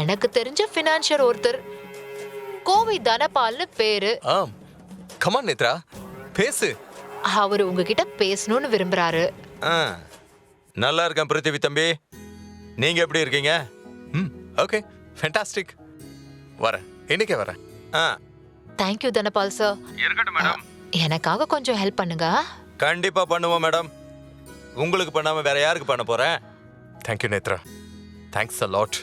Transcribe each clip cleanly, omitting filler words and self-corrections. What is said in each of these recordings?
எனக்கு தெரிஞ்ச ஃபினான்ஷியர் ஒருத்தர், கோவை தனபால்னு பேரு. கமான் நேத்ரா, பேசு. அவரு உங்ககிட்ட பேசணும்னு விரும்புறாரு. நல்லா இருக்கேன் பிருத்திவி தம்பி, நீங்க எப்படி இருக்கீங்க? Okay, fantastic. வரேன், இன்னைக்கே வரேன். Thank you Dhanapal sir. இருக்கட்டும் மேடம். எனக்காக கொஞ்சம் ஹெல்ப் பண்ணுங்க. கண்டிப்பா பண்ணுவோம் மேடம். உங்களுக்கு பண்ணாம வேற யாருக்கு பண்ண போறேன்? Thank you Nethra, thanks a lot.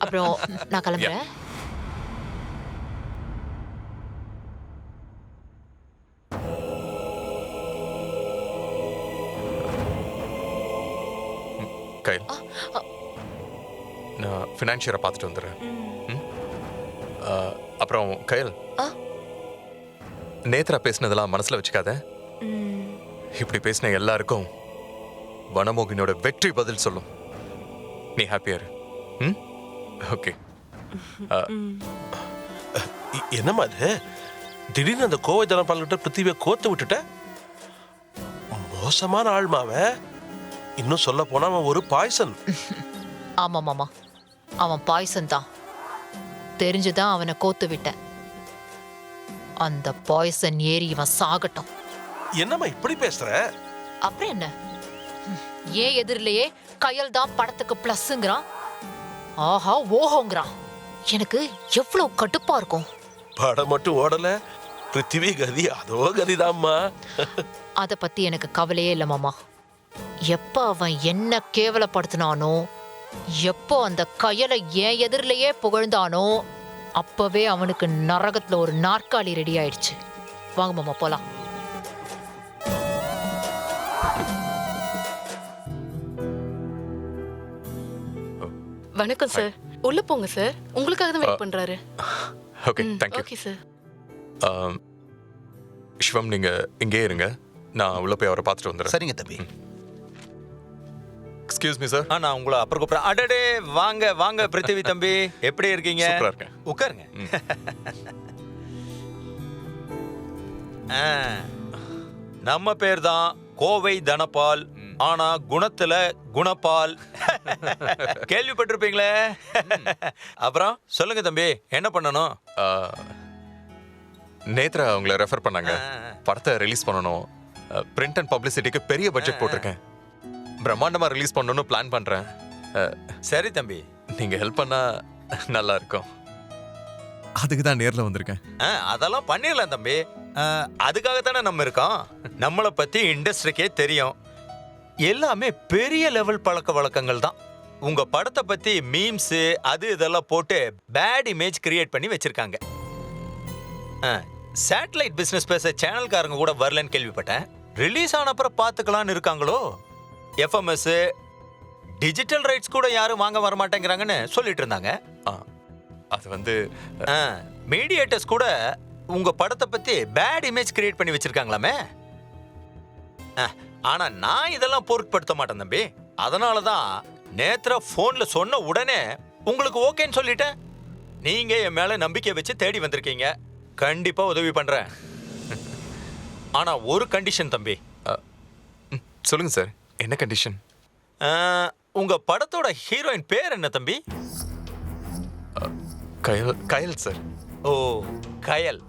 அப்புறம் நான் கிளம்புறேன். கைல், நான் ஃபினான்ஷியரை பார்த்துட்டு வந்துடுறேன். அப்புறம் கைல், நேத்ரா பேசினதெல்லாம் மனசுல வச்சுக்காத. இப்படி பேசின எல்லாருக்கும் வனமோகினியோட வெற்றி பதில் சொல்லும். நீ ஹாப்பியா இரு. ஓகே. என்னம்மா அது, திடீர்னு அந்த கோவை தனபால்கிட்ட பிருத்திவியை கோத்து விட்டுட்ட? மோசமான ஆள்மாவ. இன்னும் சொல்ல போனா அவன் ஒரு பாய்சன். ஆமா மாமா, அவன் பாய்சன் தான். தெரிஞ்சுதான் அவனை கோத்து விட்டேன். அந்த பாய்சன் ஏறி இவன் சாகட்டும். என்னம்மா இப்படி பேசுற? அப்புறம் என்ன, ஏன் எதிரிலேயே கையல் தான் படத்துக்கு பிளஸ்ங்கிறான், ஆஹா ஓஹோங்கிறான். எனக்கு எவ்வளவு கடுப்பா இருக்கும். படம் மட்டும் ஓடல, பிருத்திவி கதி அதோ கதிதாம்மா. அத பத்தி எனக்கு கவலையே இல்ல மாமா. எப்ப அவன் என்ன கேவலப்படுத்தினானோ, எப்போ அந்த கையலை என் எதிரிலேயே புகழ்ந்தானோ, அப்பவே அவனுக்கு நரகத்துல ஒரு நாற்காலி ரெடி ஆயிடுச்சு. வாங்க மாமா போலாம். வணக்கம் சார், உள்ள போங்க சார், உங்களுக்காக தான் வெயிட் பண்றாரு. Okay, thank you. Okay sir. Shivam, நீங்க இங்கே இருங்க, நான் உள்ள போய் அவரை பார்த்துட்டு வந்துடுறேன். சரிங்க தம்பி. Excuse me sir. நான் உங்களை அப்புறம் கூப்பிடுறேன். அடடே, வாங்க வாங்க பிருத்திவி தம்பி, எப்படி இருக்கீங்க? சூப்பரா இருக்கேன். உட்காருங்க. நம்ம பேர் தான் கோவை தனபால், ஆனா குணத்துல குணபால். கேள்விப்பட்டிருப்பீங்களே. அப்புறம் சொல்லுங்க தம்பி, என்ன பண்ணணும்? நேத்ரா உங்களை ரெஃபர் பண்ணாங்க. படத்தை ரிலீஸ் பண்ணணும். பிரிண்ட் அண்ட் பப்ளிசிட்டிக்கு பெரிய பட்ஜெட் போட்டிருக்கேன். பிரம்மாண்டமா ரிலீஸ் பண்ணணும்னு பிளான் பண்றேன். சரி தம்பி, நீங்க ஹெல்ப் பண்ணா நல்லா இருக்கும். அதுக்கு தான் நேர்ல வந்திருக்கேன். அதெல்லாம் பண்ணிடலாம் தம்பி. அதுக்காகத்தானே நம்ம இருக்கோம். நம்மளை பத்தி இண்டஸ்ட்ரிக்கே தெரியும். எல்லாமே பெரிய லெவல் பழக்க வழக்கங்கள் தான். உங்க படத்தை பத்தி மீம்ஸ் அது இதெல்லாம் போட்டு பேட் இமேஜ் கிரியேட் பண்ணி வச்சிருக்காங்க. சேட்டலைட் பிசினஸ் பேச சேனல்காரங்க கூட வரலன்னு கேள்விப்பட்டேன். ரிலீஸ் ஆன அப்புறம் பார்த்துக்கலான்னு இருக்காங்களோ. எஃப்எம்எஸ் டிஜிட்டல் ரைட்ஸ் கூட யாரும் வாங்க வர மாட்டேங்கிறாங்கன்னு சொல்லிட்டு இருந்தாங்க. அது வந்து மீடியேட்டர்ஸ் கூட உங்க படத்தை பத்தி பேட் இமேஜ் கிரியேட் பண்ணி வச்சிருக்காங்களாமே. ஆனா நான் இதெல்லாம் பொருட்படுத்த மாட்டேன் தம்பி. அதனாலதான் நேத்ரா போன்ல சொன்ன உடனே உங்களுக்கு ஓகேன்னு சொல்லிட்டேன். நீங்க என் மேல நம்பிக்கை வச்சு தேடி வந்திருக்கீங்க. கண்டிப்பா உதவி பண்றேன். ஆனா ஒரு கண்டிஷன் தம்பி. சொல்லுங்க சார், என்ன கண்டிஷன்? உங்க படத்தோட ஹீரோயின் பேர் என்ன தம்பி? கயல் சார். ஓ, கயல்.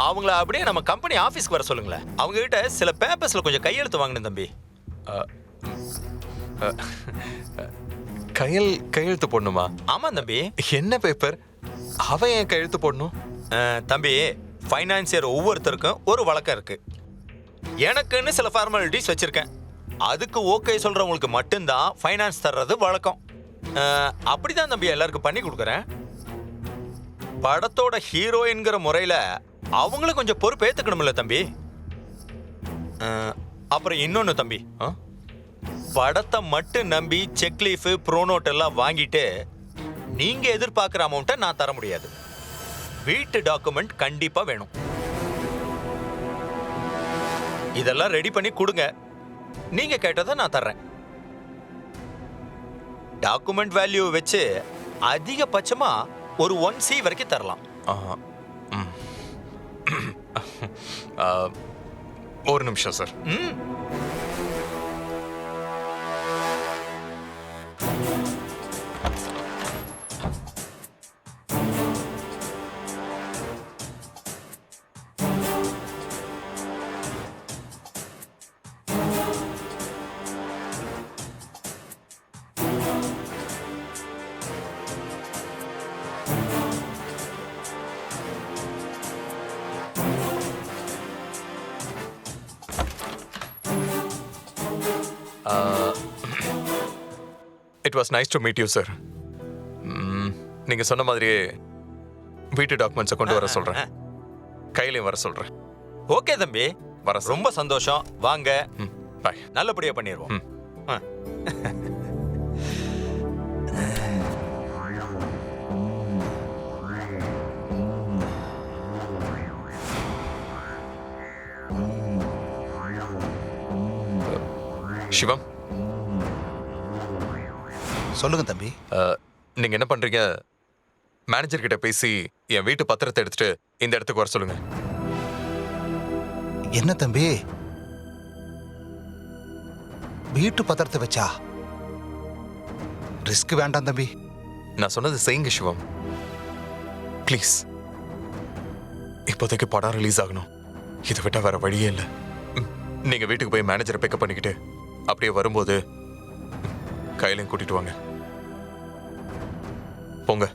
அவங்கள அப்படியே நம்ம கம்பெனி ஆஃபீஸ்க்கு வர சொல்லுங்களேன். அவங்க கிட்ட சில பேப்பர்ஸ்ல கொஞ்சம் கையெழுத்து வாங்கணும் தம்பி. கையெழுத்து போடணுமா? ஆமா தம்பி. என்ன பேப்பர்? அவன் ஏன் கையெழுத்து போடணும்? தம்பி, ஃபைனான்சியர் ஒவ்வொருத்தருக்கும் ஒரு வழக்கம் இருக்கு. எனக்குன்னு சில ஃபார்மாலிட்டிஸ் வச்சிருக்கேன். அதுக்கு ஓகே சொல்றவங்களுக்கு மட்டும்தான் ஃபைனான்ஸ் தர்றது வழக்கம். அப்படிதான் தம்பி எல்லாருக்கும் பண்ணி கொடுக்குறேன். படத்தோட ஹீரோயின்கிற முறையில அவங்களும் கொஞ்சம் பொறுப்பு ஏத்துக்கணும்ல தம்பி. அப்புறம் இன்னொன்னு தம்பி, படத்தை மட்டும் நம்பி செக்லீஃப் ப்ரோனோட் எல்லாம் வாங்கிட்டு நீங்க எதிர்பார்க்குற அமௌண்ட்டை நான் தர முடியாது. வீட்டு டாக்குமெண்ட் கண்டிப்பா வேணும். இதெல்லாம் ரெடி பண்ணி கொடுங்க. நீங்க கேட்டதை நான் தர்றேன். டாக்குமெண்ட் வேல்யூ வச்சு அதிகபட்சமா ஒரு 1C வரைக்கும் தரலாம். ஒரு நிமிஷம் sir. It was nice to meet you sir. நீங்க சொன்ன மாதிரியே வீட்டு டாக்குமெண்ட்ஸை கொண்டு வர சொல்றேன், கையிலையும் வர சொல்றேன். ஓகே தம்பி, வர ரொம்ப சந்தோஷம். வாங்க, பாய். நல்லபடியா பண்ணிடுவோம். ஆ. சிவம், சொல்லுங்க தம்பி. நீங்க என்ன பண்றீங்க? மேனேஜர் கிட்ட பேசி என் வீட்டு பத்திரத்தை எடுத்துட்டு இந்த இடத்துக்கு வர சொல்லுங்க. என்ன தம்பி, வீட்டு பத்திரத்தை வச்சா ரிஸ்க் வேண்டாம் தம்பி. நான் சொன்னது செய்யுங்க சிவம், ப்ளீஸ். இப்போதைக்கு படம் ரிலீஸ் ஆகணும், இதை விட்டா வேற வழியே இல்லை. நீங்க வீட்டுக்கு போய் மேனேஜரை பிக்கப் பண்ணிக்கிட்டு அப்படியே வரும்போது கையிலையும் கூட்டிட்டு வாங்க. போங்க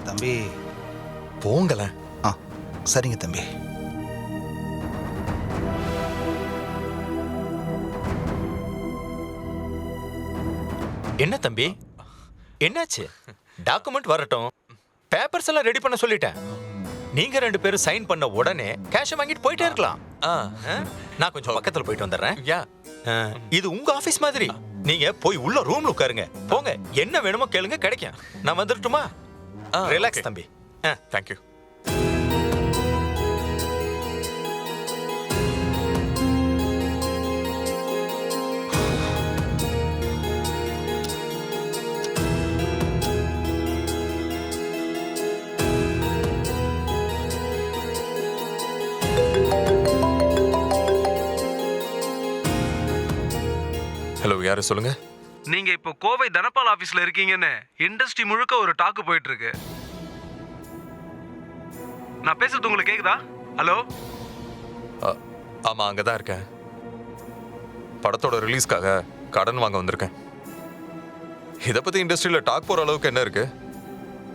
தம்பி. போங்களேன். ஆ, சரிங்க தம்பி. என்ன தம்பி, என்னாச்சு? டாக்குமெண்ட் வரட்டும், பேப்பர்ஸ் எல்லாம் ரெடி பண்ண சொல்லிட்டேன். நீங்க 2 பேரும் சைன் பண்ண உடனே கேஷ் வாங்கிட்டு போயிட்டே இருக்கலாம். நான் கொஞ்சம் பக்கத்துல போயிட்டு வந்துடுறேன். யா, இது உங்க ஆபீஸ் மாதிரி. நீங்க போய் உள்ள ரூம்ல உட்காருங்க. போங்க, என்ன வேணுமோ கேளுங்க, கிடைக்கும். நான் வந்துடட்டுமா? ரிலாக்ஸ் தம்பி. தேங்க்யூ. ஹலோ, யாரு சொல்லுங்க? நீங்க இப்போ கோவை தனபால் ஆபீஸ்ல இருக்கீங்கன்னு இண்டஸ்ட்ரி முழுக்க ஒரு டாக்கு போயிட்டு இருக்கு. நான் பேசுறது உங்களுக்கு கேக்குதா? ஹலோ, ஆமா, அங்கதான் இருக்கேன். படத்தோட ரிலீஸ்க்காக கடன் வாங்க வந்திருக்கேன். இதை பத்தி இண்டஸ்ட்ரியில டாக் போற அளவுக்கு என்ன இருக்கு?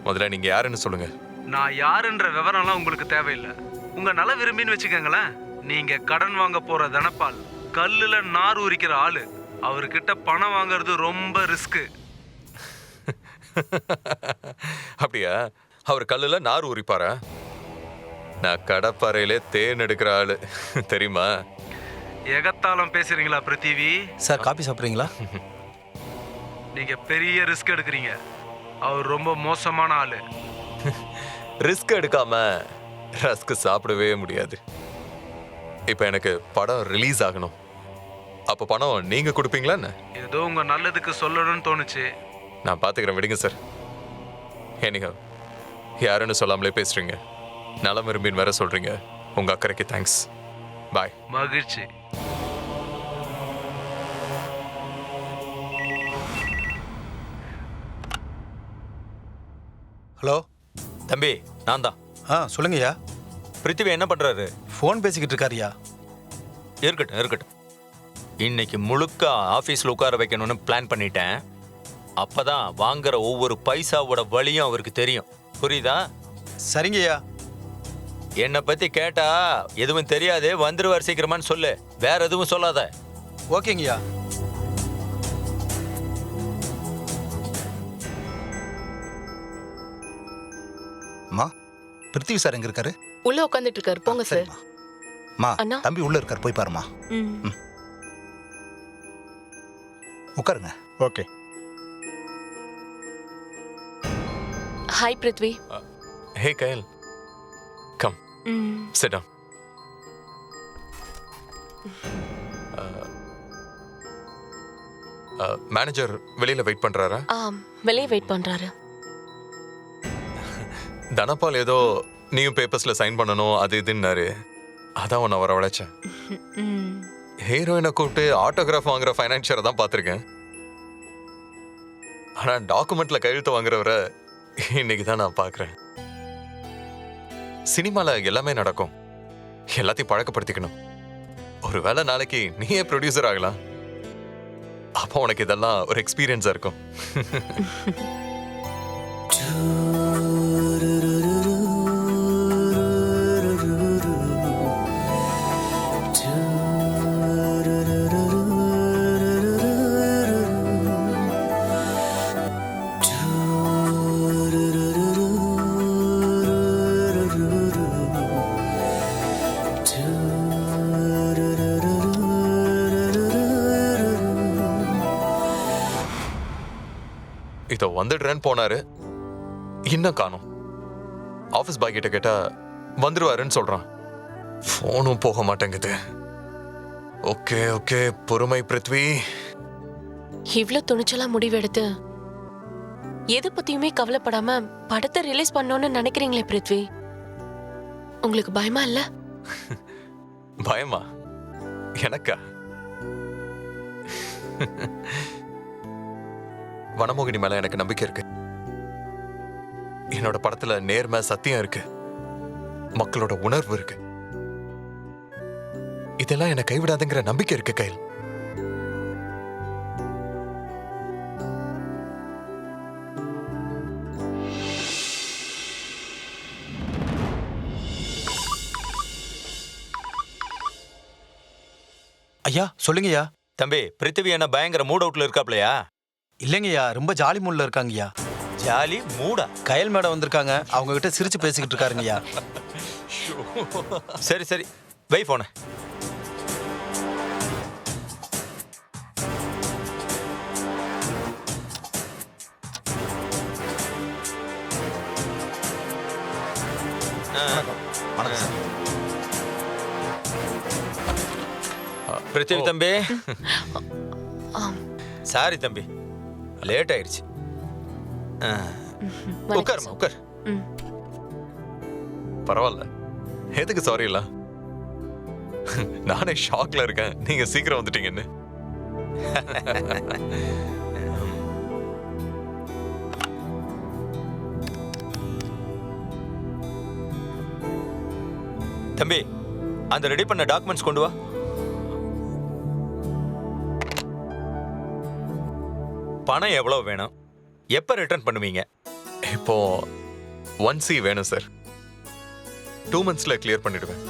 முதல்ல நீங்க யாருன்னு சொல்லுங்க. நான் யாருன்ற விவரம்லாம் உங்களுக்கு தேவையில்லை. உங்க நல விரும்பின்னு வச்சுக்கோங்களேன். நீங்க கடன் வாங்க போற தனபால் கல்லுல நார் உரிக்கிற ஆளு. அவர்கிட்ட பணம் வாங்குறது ரொம்ப ரிஸ்க். அப்படியா? அவர் கல்லுல நார் உரிப்பாரா? நான் கடப்பாறையிலே தேன் எடுக்கிற ஆளு, தெரியுமா? எகத்தாலம் பேசுறீங்களா பிருத்திவி? சார் காபி சாப்பிட்றீங்களா? நீங்க பெரிய ரிஸ்க் எடுக்கிறீங்க. அவர் ரொம்ப மோசமான ஆளு. ரிஸ்க் எடுக்காம ரஸ்க் சாப்பிடவே முடியாது. இப்ப எனக்கு படம் ரிலீஸ் ஆகணும். அப்ப பணம் நீங்க கொடுப்பீங்களா என்ன? ஏதோ உங்க நல்லதுக்கு சொல்லணும்னு தோணுச்சு. நான் பாத்துக்கிறேன், விடுங்க சார். ஏனிங்க, யாருன்னு சொல்லாமலே பேசுறீங்க. நலம் விரும்பின்னு வேற சொல்றீங்க. உங்க அக்கறைக்கு தேங்க்ஸ். பாய். மகிழ்ச்சி. ஹலோ தம்பி, நான் தான். சொல்லுங்கய்யா. பிருத்திவி என்ன பண்றாரு? ஃபோன் பேசிக்கிட்டு இருக்காருயா. இருக்கட்டும் இருக்கட்டும். இன்னைக்கு முழுக்க ஆபீஸ்ல உட்கார வைக்கணும்னு பிளான் பண்ணிட்டேன். அப்பதான் வாங்குற ஒவ்வொரு பைசாவோட வழியும் அவருக்கு தெரியும். புரியுதா? சரிங்கய்யா. என்னை பத்தி கேட்டா எதுவும் தெரியாது, வந்துருவார் சீக்கிரமான்னு சொல்லு. வேற எதுவும் சொல்லாத. ஓகேங்கய்யா. அம்மா, பிருத்திவி சார் எங்க இருக்காரு? உள்ள உட்காந்துட்டு இருக்காரு. போங்க சார். சரிம்மா. அம்மா, அண்ணா. தம்பி உள்ள இருக்காரு, போய் பாருமா. உட்காருங்க. Okay. Hi Prithvi. Hey Kyle, come, sit down. Manager வெளியில வெயிட் பண்றாரா? வெளியே வெயிட் பண்றாரு. தனபால் ஏதோ நீயும் பேப்பர்ஸ்ல சைன் பண்ணணும் அது இதுன்னாரு. அதான் உன்னை வரவழைச்சேன். ஹீரோயினை கூப்பிட்டு ஆட்டோகிராஃப் வாங்குற ஃபைனான்சியரை தான் பார்த்துருக்கேன். ஆனா டாக்குமெண்ட்ல கையெழுத்து வாங்குறவரை இன்னைக்கு தான் நான் பார்க்குறேன். சினிமால எல்லாமே நடக்கும், எல்லாத்தையும் பழக்கப்படுத்திக்கணும். ஒருவேளை நாளைக்கு நீயே ப்ரொடியூசர் ஆகலாம். அப்போ உனக்கு இதெல்லாம் ஒரு எக்ஸ்பீரியன்ஸா இருக்கும். இதோ வந்துடுறேன்னு போனாரு, இன்னும் காணோம். ஆஃபீஸ் பாய் கிட்ட கேட்டா வந்துருவாருன்னு சொல்றான். ஃபோனும் போக மாட்டேங்குது. ஓகே ஓகே, பொறுமை பிருத்வி. இவ்ளோ துணிச்சலா முடிவெடுத்து எது பத்தியுமே கவலைப்படாம படத்தை ரிலீஸ் பண்ணணும்னு நினைக்கிறீங்களே பிருத்வி, உங்களுக்கு பயமா இல்ல? பயமா? எனக்கா? வனமோகினி மேல எனக்கு நம்பிக்கை இருக்கு. என்னோட படத்துல நேர்மை, சத்தியம் இருக்கு, மக்களோட உணர்வு இருக்கு. இதெல்லாம் என்னை கைவிடாதுங்கிற நம்பிக்கை இருக்கு கையில். ஐயா சொல்லுங்கய்யா. தம்பி, பிருத்திவி என்ன பயங்கர மூட் அவுட்ல இருக்காப்லையா? இல்லைங்கய்யா, ரொம்ப ஜாலி மூட்ல இருக்காங்கய்யா. ஜாலி மூடா? கயல் மேடம் வந்திருக்காங்க, அவங்க கிட்ட சிரிச்சு பேசிக்கிட்டு இருக்காருங்கய்யா. சரி சரி, வை போன. வணக்கம் சார். பிருத்திவி தம்பி. ஆம். சாரி தம்பி, லேட் ஆயிடுச்சு. வணக்கம் உட்காருமா, சார். உட்கார். ம். பரவாயில்ல, எதுக்கு சாரி இல்ல? நானே ஷாக்ல இருக்கேன் நீங்க சீக்கிரம் வந்துட்டீங்கன்னு. தம்பி, அந்த ரெடி பண்ண டாக்குமெண்ட்ஸ் கொண்டு வா. பணம் எவ்வளவு வேணும், எப்ப ரிட்டர்ன் பண்ணுவீங்க? இப்போ 1C வேணும் சார். 2 monthsல கிளியர் பண்ணிடுவேன்.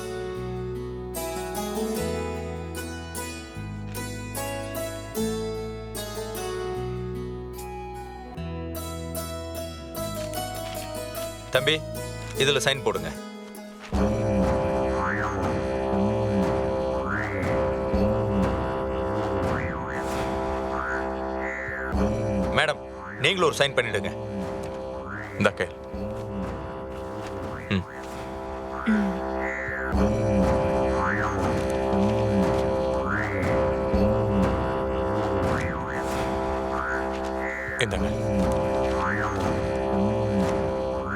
தம்பி, இதுல சைன் போடுங்க. மேடம், நீங்களும் ஒரு சைன் பண்ணிடுங்க. இந்த கையில். இந்தாங்க.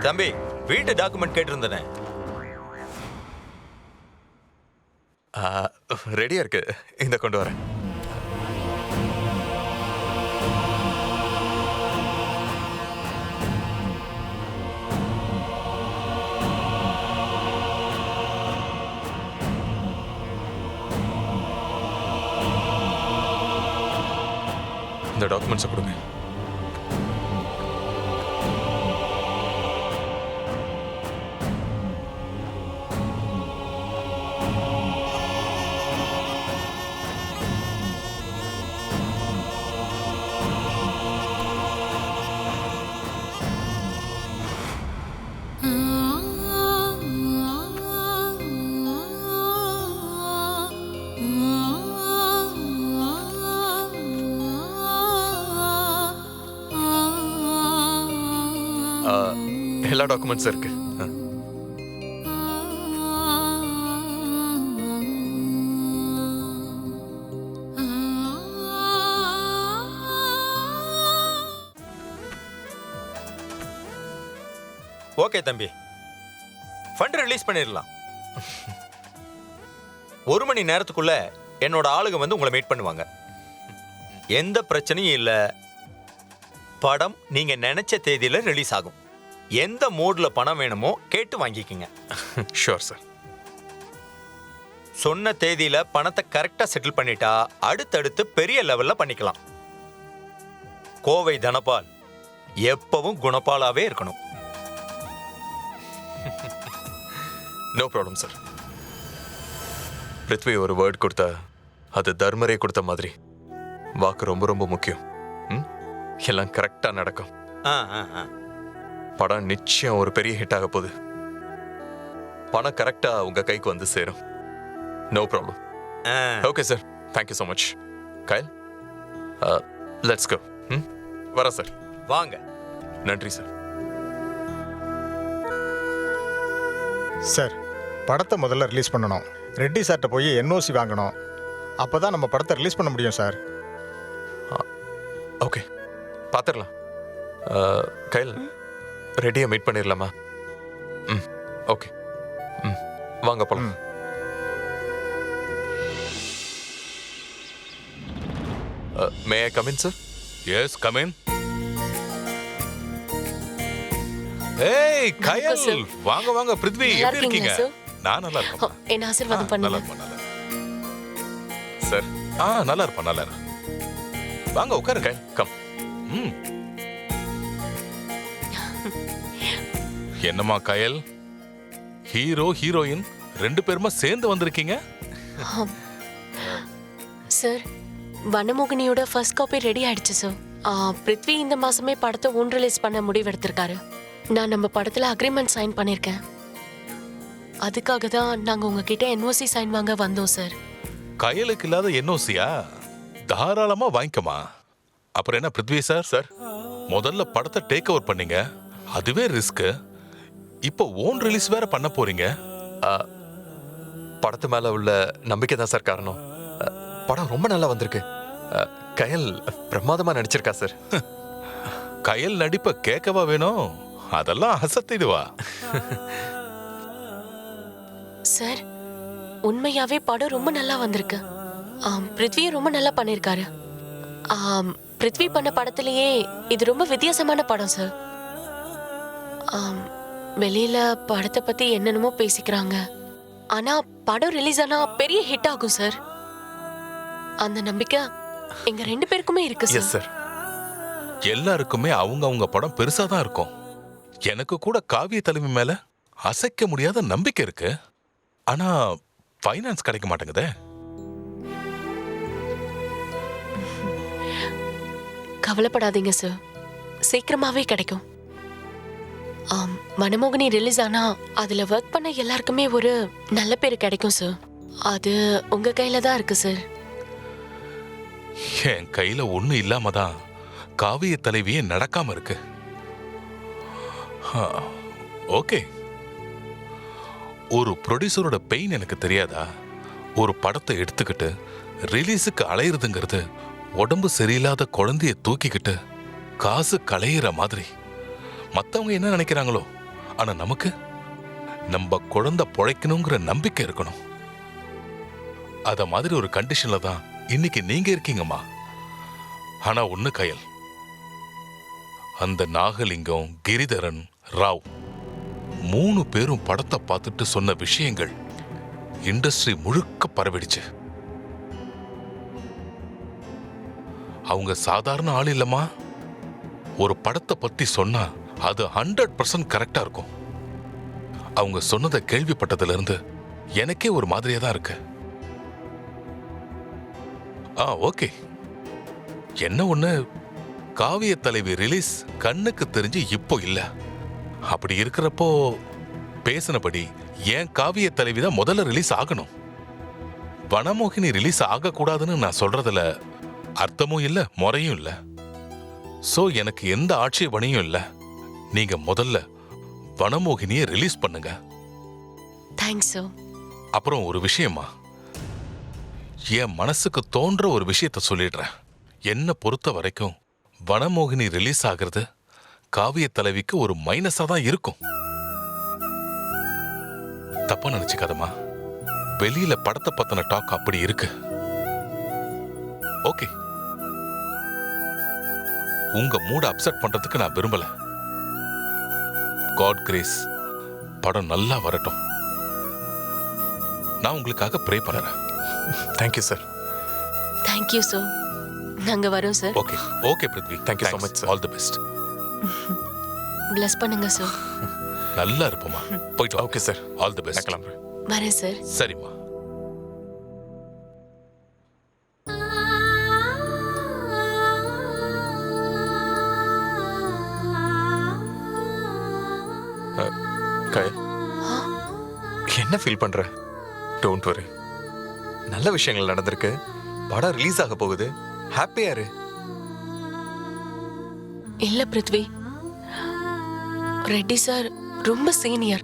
தம்பி, வீட்டு டாக்குமெண்ட் கேட்டிருந்தேன். ரெடியா இருக்கு, இந்த கொண்டு வரேன். இந்த டாக்குமெண்ட்ஸை கொடுங்க. எல்லா டாக்குமெண்ட்ஸும் இருக்கு. ஓகே தம்பி, ஃபண்ட் ரிலீஸ் பண்ணிடலாம். 1 மணி நேரத்துக்குள்ள என்னோட ஆளுங்க வந்து உங்களை மீட் பண்ணுவாங்க. எந்த பிரச்சனையும் இல்லை. படம் நீங்க நினைச்ச தேதியில ரிலீஸ் ஆகும். எந்த மோட்ல பணம் வேணுமோ கேட்டு வாங்கிக்கங்க. Sure sir. சொன்ன தேதியில பணத்தை கரெக்டா செட்டில் பண்ணிட்டா அடுத்தடுத்து பெரிய லெவல்ல பண்ணிக்கலாம். கோவை தனபால் எப்பவும் குணபாலாவே இருக்கணும். No problem sir. பிருத்வி ஒரு வேர்ட் கொடுத்தா அது தர்மரே கொடுத்த மாதிரி. வாக்கு ரொம்ப ரொம்ப முக்கியம். எல்லாம் கரெக்டா நடக்கும். படம் நிச்சயம் ஒரு பெரிய ஹிட் ஆக போகுது. பணம் கரெக்டா உங்க கைக்கு வந்து சேரும். No problem. Okay sir, thank you so much. Kayal, let's go. வரேன் சார். வாங்க. நன்றி சார். சார் படத்தை முதல்ல ரிலீஸ் பண்ணணும். ரெட்டி சார்கிட்ட போய் என்ஓசி வாங்கணும். அப்போ தான் நம்ம படத்தை ரிலீஸ் பண்ண முடியும் சார். ஓகே, பார்த்துடலாம். கையில் ரெடியாக மீட் பண்ணிடலாமா? ம், ஓகே. ம், வாங்க போலாம். May I come in sir? Yes, come in. ஏய் கயல், sir. வாங்க வாங்க. பிருத்வி, நல்லா எப்படி இருக்கீங்க? இருக்கீங்களா, நான் நல்லா இருக்கேன். என்ன ஆசீர்வாதம் நல்லா பண்ணுங்க. இருப்பேன், நல்லா இருப்பேன். சார் நல்லா இருப்பேன், நல்லா இருப்பேன். வாங்க உட்காருங்க. கை கம். ம். என்னம்மா கயல், ஹீரோ ஹீரோயின் 2 பேருமா சேர்ந்து வந்திருக்கீங்க? சார், வனமோகினியோட ஃபர்ஸ்ட் காப்பி ரெடி ஆயிடுச்சு சார். பிருத்வி இந்த மாசமே படத்தை ஓன் ரிலீஸ் பண்ண முடிவெடுத்திருக்காரு. நான் நம்ம படத்துல அக்ரிமெண்ட் சைன் பண்ணிருக்கேன். அதுக்காக தான் நாங்க உங்ககிட்ட என்ஓசி சைன் வாங்க வந்தோம் சார். கயலுக்கு இல்லாத என்ஓசியா? தாராளமா வாங்கிக்கமா. அப்புறம் என்ன பிருத்வி சார்? சார், முதல்ல படத்தை டேக் ஓவர் பண்ணீங்க, அதுவே ரிஸ்க். இப்போ ஓன் ரிலீஸ் வேற பண்ண போறீங்க. படத்து மேலே உள்ள நம்பிக்கை தான் சார் காரணம். படம் ரொம்ப நல்லா வந்திருக்கு. கயல் பிரமாதமாக நடிச்சிருக்கா சார். கயல் நடிப்ப கேட்கவா வேணும்? அதெல்லாம் அசத்திடுவா. சார், உண்மையாவே படம் ரொம்ப நல்லா வந்திருக்கு. பிருத்வி ரொம்ப நல்லா பண்ணிருக்காரு. பிருத்வி பண்ண படத்திலேயே இது ரொம்ப வித்தியாசமான படம் சார். வெளியில படத்தை பத்தி என்னென்னமோ பேசிக்கிறாங்க. ஆனா படம் ரிலீஸ் ஆனா பெரிய ஹிட் ஆகும் சார். அந்த நம்பிக்கை எங்க 2 பேருக்குமே இருக்கு எஸ் சார். சார். எல்லாருக்குமே அவங்க அவங்க படம் பெருசா தான் இருக்கும். எனக்கு கூட காவிய தலைமை மேல அசைக்க முடியாத நம்பிக்கை இருக்கு. ஆனா ஃபைனான்ஸ் கிடைக்க மாட்டேங்குதே. கவலைப்படாதீங்க சார், சீக்கிரமாவே கிடைக்கும். வனமோகினி ரிலீஸ் ஆனா அதுல ஒர்க் பண்ண எல்லாருக்குமே ஒரு நல்ல பேர் கிடைக்கும் சார். அது உங்க கையில தான் இருக்கு சார். என் கையில ஒண்ணு இல்லாம தான் காவிய தலைவியே நடக்காம இருக்கு. ஓகே, ஒரு ப்ரொடியூசரோட பெயின் எனக்கு தெரியாதா? ஒரு படத்தை எடுத்துக்கிட்டு ரிலீஸுக்கு அலையிறதுங்கிறது உடம்பு சரியில்லாத குழந்தைய தூக்கிக்கிட்டு காசு களையிற மாதிரி. மத்தவங்க என்ன நினைக்கிறாங்களோ, ஆனா நமக்கு நம்ம குழந்தை பொழைக்கணுங்கிற நம்பிக்கை இருக்கணும். அத மாதிரி ஒரு கண்டிஷன்ல தான் இன்னைக்கு நீங்க இருக்கீங்கம்மா. ஆனா ஒண்ணு கயல், அந்த நாகலிங்கம், கிரிதரன், ராவ் 3 பேரும் படத்தை பார்த்துட்டு சொன்ன விஷயங்கள் இண்டஸ்ட்ரி முழுக்க பரவிடுச்சு. அவங்க சாதாரண ஆள் இல்லம்மா. ஒரு படத்தை பத்தி சொன்னா அது 100% கரெக்டா இருக்கும். அவங்க சொன்னதை கேள்விப்பட்டதுல இருந்து எனக்கே ஒரு மாதிரியா தான் இருக்கு. ஓகே, என்ன ஒண்ணு, காவிய தலைவி ரிலீஸ் கண்ணுக்கு தெரிஞ்சு இப்போ இல்ல. அப்படி இருக்கிறப்போ பேசினபடி ஏன் காவிய தலைவி தான் முதல்ல ரிலீஸ் ஆகணும். வனமோகினி ரிலீஸ் ஆகக்கூடாதுன்னு நான் சொல்றதுல அர்த்தமும் இல்ல, முறையும் இல்ல. சோ எனக்கு எந்த ஆட்சேபனையும் இல்ல. நீங்க முதல்ல வனமோகினியை ரிலீஸ் பண்ணுங்க. Thanks sir. அப்புறம் ஒரு விஷயமா, என் மனசுக்கு தோன்ற ஒரு விஷயத்த சொல்லிடுறேன். என்ன பொறுத்த வரைக்கும் வனமோகினி ரிலீஸ் ஆகிறது காவிய தலைவிக்கு ஒரு மைனஸா தான் இருக்கும். தப்பா நினைச்சுக்காதமா. வெளியில படத்தை பத்தின டாக் அப்படி இருக்கு. ஓகே, உங்க மூட அப்செட் பண்றதுக்கு நான் விரும்பல. காட் கிரேஸ், படம் நல்லா வரட்டும். நான் உங்களுக்காக ப்ரே பண்ணுறேன். Thank you sir. Thank you sir. நாங்க வரோம் sir. Okay okay Prithvi, Thank you so much, sir. All the best. Plus பண்ணுங்க சார். நல்லா இருப்போமா. போயிட்டு okay sir. All the best. கிளம்புறேன். வரேன் சார். சரிம்மா. கயல், என்ன ஃபீல் பண்ற? டோன்ட் வரி, நல்ல விஷயங்கள் நடந்திருக்கு. படம் ரிலீஸ் ஆக போகுது. ஹாப்பியா இரு. இல்ல பிருத்வி, ரெட்டி சார் ரொம்ப சீனியர்.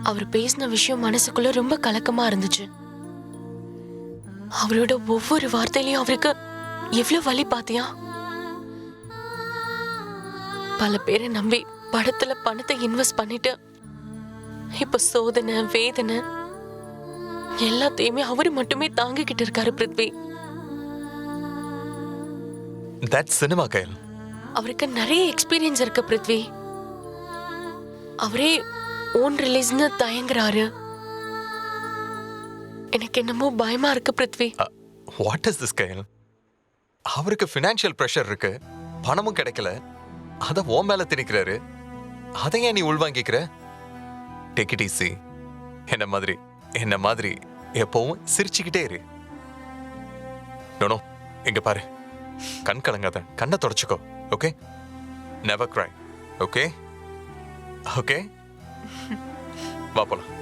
அவர் பேசின விஷயம் மனசுக்குள்ள ரொம்ப கலக்கமா இருந்துச்சு. அவரோட ஒவ்வொரு வார்த்தையிலையும் அவருக்கு எவ்வளவு வலி பாத்தியா? பல பேரை நம்பி படத்துல பணத்தை இன்வெஸ்ட் பண்ணிட்டு இப்ப சோதனை வேதனை எல்லாத்தையுமே அவரு மட்டுமே தாங்கிக்கிட்டு இருக்காரு பிருத்வி. தட்ஸ் சினிமா கயல். அவருக்கு நிறைய எக்ஸ்பீரியன்ஸ் இருக்கு பிருத்வி. அவரே ஓன் ரிலீஸ்னு தயங்குறாரு. எனக்கு என்னமோ பயமா இருக்கு பிருத்வி. வாட் இஸ் திஸ் கயல்? அவருக்கு ஃபினான்ஷியல் ப்ரெஷர் இருக்கு, பணமும் கிடைக்கல, அத ஓ மேல திணிக்கிறாரு. அதை ஏன் நீ உள்வாங்கிக்கிற? Take it easy. என்ன மாதிரி எப்பவும் சிரிச்சுக்கிட்டே இரு. நோ, இங்க பாரு, கண் கலங்காத, கண்ணை தொடச்சுக்கோ. ஓகே, நெவர் கிரை. ஓகே ஓகே, வா போலாம்.